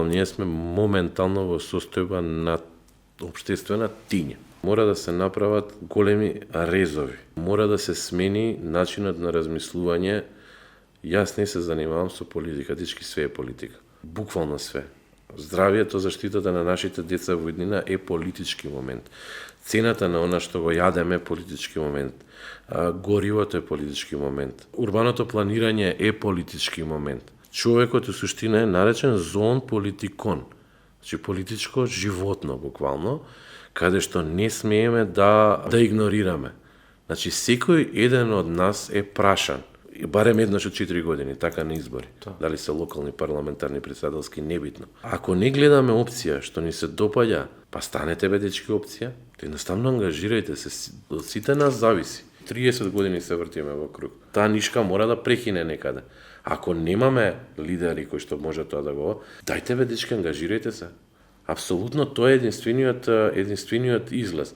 Ние сме моментално во состојба на општествена тиња. Мора да се направат големи резови. Мора да се смени начинот на размислување. Јас не се занимавам со политика, дечки све е политика. Буквално све. Здравието, заштитата на нашите деца во иднина е политички момент. Цената на она што го јадеме е политички момент. Горивото е политички момент. Урбаното планирање е политички момент. Човекот у суштина е наречен зоон политикон. Значи политичко животно буквално, каде што не смееме да игнорираме. Значи секој еден од нас е прашан. Барем еднаш од 4 години, така на избори. Дали се локални, парламентарни, председателски, небитно. Ако не гледаме опција што ни се допаѓа, па станете бе дечки опција, едноставно ангажирајте се, од сите нас зависи. 30 години се вртиме во круг. Таа нишка мора да прекине некаде. Ако немаме лидери кои што може тоа да го, дајте бе дечки, ангажирајте се. Апсолутно тоа е единствениот излез.